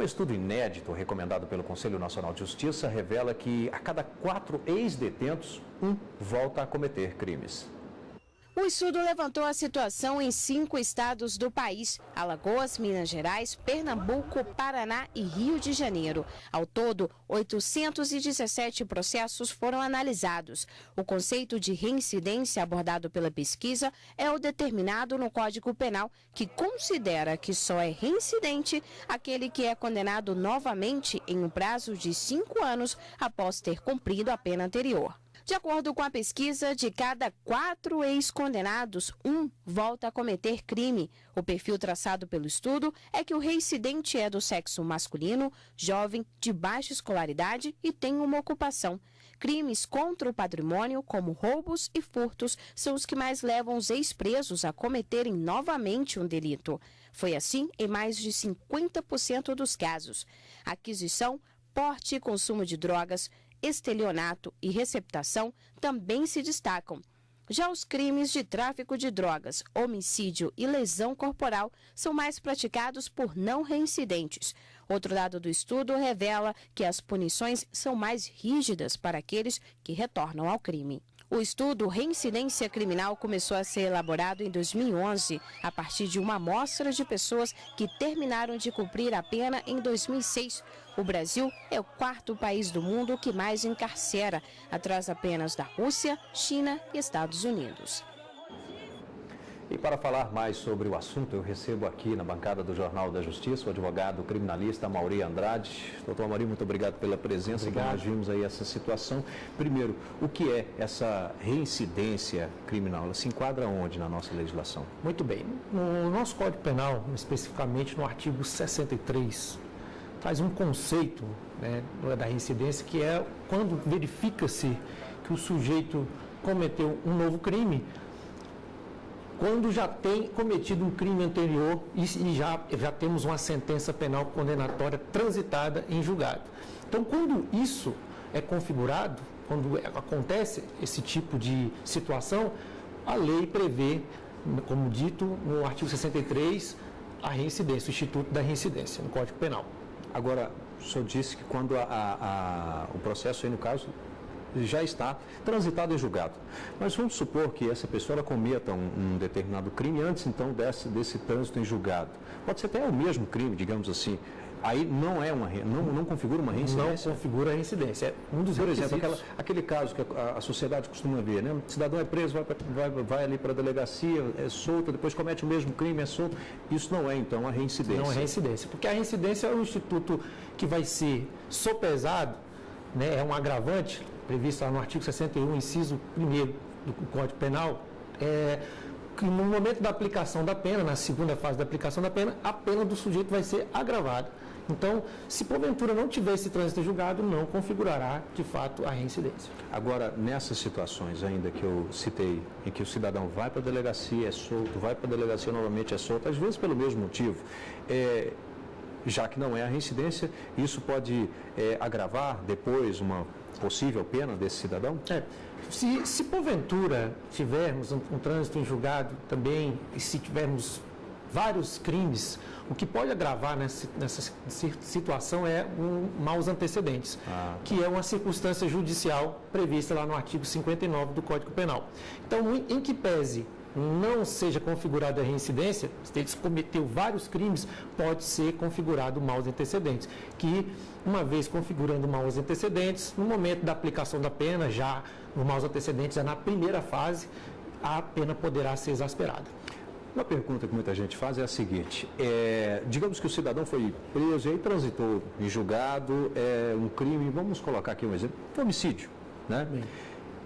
Um estudo inédito recomendado pelo Conselho Nacional de Justiça revela que a cada 4 ex-detentos, um volta a cometer crimes. O estudo levantou a situação em 5 estados do país: Alagoas, Minas Gerais, Pernambuco, Paraná e Rio de Janeiro. Ao todo, 817 processos foram analisados. O conceito de reincidência abordado pela pesquisa é o determinado no Código Penal, que considera que só é reincidente aquele que é condenado novamente em um prazo de 5 anos após ter cumprido a pena anterior. De acordo com a pesquisa, de cada 4 ex-condenados, um volta a cometer crime. O perfil traçado pelo estudo é que o reincidente é do sexo masculino, jovem, de baixa escolaridade e tem uma ocupação. Crimes contra o patrimônio, como roubos e furtos, são os que mais levam os ex-presos a cometerem novamente um delito. Foi assim em mais de 50% dos casos. Aquisição, porte e consumo de drogas, estelionato e receptação também se destacam. Já os crimes de tráfico de drogas, homicídio e lesão corporal são mais praticados por não reincidentes. Outro dado do estudo revela que as punições são mais rígidas para aqueles que retornam ao crime. O estudo Reincidência Criminal começou a ser elaborado em 2011, a partir de uma amostra de pessoas que terminaram de cumprir a pena em 2006. O Brasil é o 4º país do mundo que mais encarcera, atrás apenas da Rússia, China e Estados Unidos. E para falar mais sobre o assunto, eu recebo aqui na bancada do Jornal da Justiça o advogado criminalista Amaury Andrade. Doutor Amaury, muito obrigado pela presença. Obrigado. Nós vimos aí essa situação. Primeiro, o que é essa reincidência criminal? Ela se enquadra onde na nossa legislação? Muito bem. No nosso Código Penal, especificamente no artigo 63, traz um conceito, né, da reincidência, que é quando verifica-se que o sujeito cometeu um novo crime, quando já tem cometido um crime anterior e já temos uma sentença penal condenatória transitada em julgado. Então, quando isso é configurado, quando acontece esse tipo de situação, a lei prevê, como dito no artigo 63, a reincidência, o Instituto da Reincidência, no Código Penal. Agora, o senhor disse que quando o processo aí, no caso, já está transitado em julgado. Mas vamos supor que essa pessoa ela cometa um determinado crime antes, então, desse trânsito em julgado. Pode ser até o mesmo crime, digamos assim. Aí não é não configura uma reincidência? Não configura a reincidência. É um dos requisitos. Por exemplo, aquele caso que a sociedade costuma ver, né? O cidadão é preso, vai ali para a delegacia, é solto, depois comete o mesmo crime, é solto. Isso não é, então, a reincidência? Não é reincidência, porque a reincidência é um instituto que vai ser sopesado, né? É um agravante previsto lá no artigo 61, inciso 1º do Código Penal, que no momento da aplicação da pena, na segunda fase da aplicação da pena, a pena do sujeito vai ser agravada. Então, se porventura não tiver esse trânsito julgado, não configurará, de fato, a reincidência. Agora, nessas situações ainda que eu citei, em que o cidadão vai para a delegacia, é solto, vai para a delegacia novamente, é solto, às vezes pelo mesmo motivo, já que não é a reincidência, isso pode agravar depois uma possível pena desse cidadão? Se porventura tivermos um trânsito em julgado também, e se tivermos vários crimes, o que pode agravar nessa situação é maus antecedentes, que é uma circunstância judicial prevista lá no artigo 59 do Código Penal. Então, em que pese não seja configurada a reincidência, se ele cometeu vários crimes, pode ser configurado maus antecedentes, que, uma vez configurando maus antecedentes, no momento da aplicação da pena, já no maus antecedentes, já na primeira fase, a pena poderá ser exasperada. Uma pergunta que muita gente faz é a seguinte, digamos que o cidadão foi preso e aí transitou em julgado, um crime, vamos colocar aqui um exemplo, homicídio, né? Bem.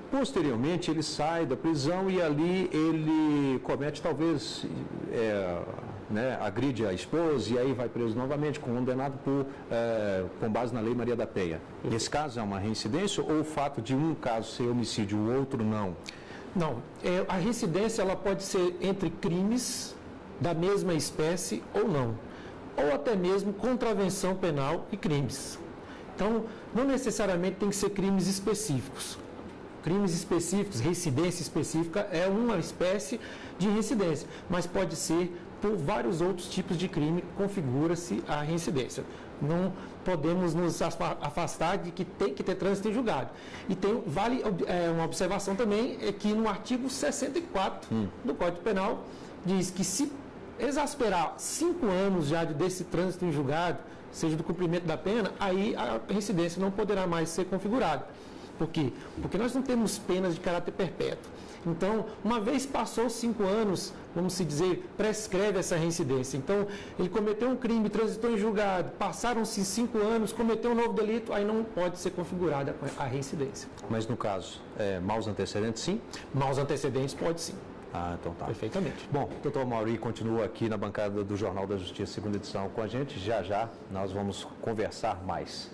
Posteriormente, ele sai da prisão e ali ele comete, talvez, agride a esposa e aí vai preso novamente, condenado com base na Lei Maria da Penha. Nesse caso, é uma reincidência ou o fato de um caso ser homicídio, o outro não? Não. A reincidência ela pode ser entre crimes da mesma espécie ou não. Ou até mesmo contravenção penal e crimes. Então, não necessariamente tem que ser crimes específicos. Crimes específicos, reincidência específica é uma espécie de reincidência, mas pode ser por vários outros tipos de crime configura-se a reincidência. Não podemos nos afastar de que tem que ter trânsito em julgado. E vale uma observação também, é que no artigo 64 do Código Penal, diz que se exasperar 5 anos já desse trânsito em julgado, seja do cumprimento da pena, aí a reincidência não poderá mais ser configurada. Por quê? Porque nós não temos penas de caráter perpétuo. Então, uma vez passou 5 anos, vamos se dizer, prescreve essa reincidência. Então, ele cometeu um crime, transitou em julgado, passaram-se 5 anos, cometeu um novo delito, aí não pode ser configurada a reincidência. Mas no caso, maus antecedentes, sim? Maus antecedentes, pode sim. Ah, então tá. Perfeitamente. Bom, o doutor Amaury continua aqui na bancada do Jornal da Justiça, segunda edição, com a gente. Já nós vamos conversar mais.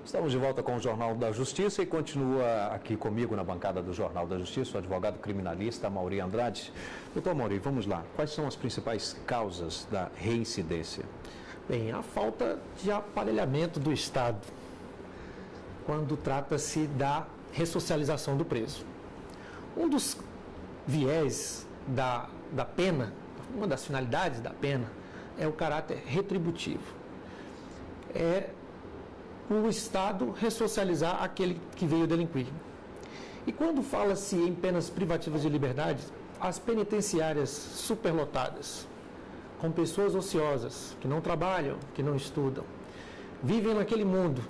Estamos de volta com o Jornal da Justiça e continua aqui comigo na bancada do Jornal da Justiça o advogado criminalista Amaury Andrade. Doutor Amaury, vamos lá. Quais são as principais causas da reincidência? Bem, a falta de aparelhamento do Estado quando trata-se da ressocialização do preso. Um dos viés da pena, uma das finalidades da pena, é o caráter retributivo. É o Estado ressocializar aquele que veio delinquir. E quando fala-se em penas privativas de liberdade, as penitenciárias superlotadas, com pessoas ociosas, que não trabalham, que não estudam, vivem naquele mundo.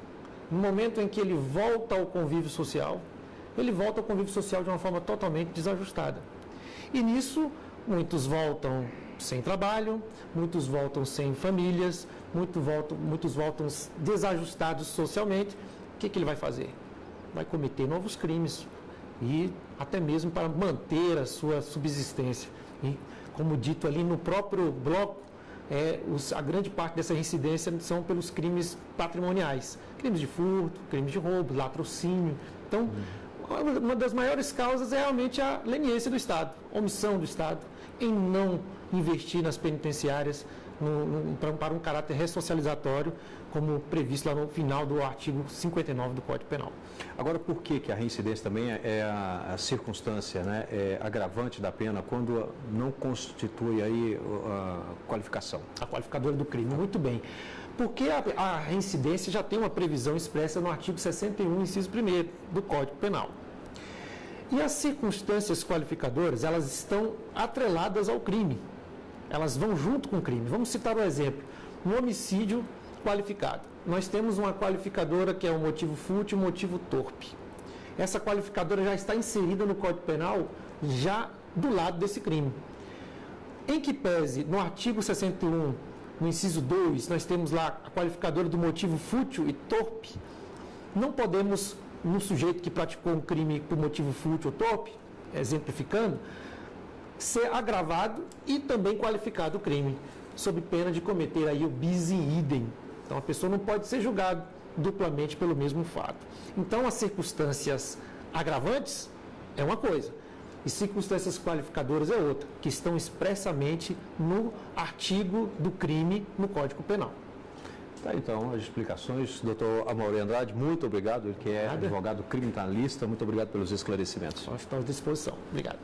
No momento em que ele volta ao convívio social, ele volta ao convívio social de uma forma totalmente desajustada. E nisso, muitos voltam sem trabalho, muitos voltam sem famílias, muitos voltam desajustados socialmente. O que ele vai fazer? Vai cometer novos crimes e até mesmo para manter a sua subsistência. E, como dito ali no próprio bloco, a grande parte dessa reincidência são pelos crimes patrimoniais. Crimes de furto, crimes de roubo, latrocínio. Então, uma das maiores causas é realmente a leniência do Estado, a omissão do Estado em não investir nas penitenciárias para um caráter ressocializatório, como previsto lá no final do artigo 59 do Código Penal. Agora, por que a reincidência também é a circunstância, né, agravante da pena quando não constitui aí a qualificação? A qualificadora do crime, muito bem. Porque a reincidência já tem uma previsão expressa no artigo 61, inciso 1º do Código Penal. E as circunstâncias qualificadoras, elas estão atreladas ao crime. Elas vão junto com o crime. Vamos citar um exemplo. Um homicídio qualificado. Nós temos uma qualificadora que é o motivo fútil e o motivo torpe. Essa qualificadora já está inserida no Código Penal, já do lado desse crime. Em que pese, no artigo 61, no inciso 2, nós temos lá a qualificadora do motivo fútil e torpe. Não podemos, no sujeito que praticou um crime por motivo fútil ou torpe, exemplificando, ser agravado e também qualificado o crime, sob pena de cometer aí o bis in idem. Então, a pessoa não pode ser julgada duplamente pelo mesmo fato. Então, as circunstâncias agravantes é uma coisa, e circunstâncias qualificadoras é outra, que estão expressamente no artigo do crime no Código Penal. Tá, então, as explicações. Doutor Amaury Andrade, muito obrigado, ele que é advogado criminalista, muito obrigado pelos esclarecimentos. Nós estamos à disposição. Obrigado.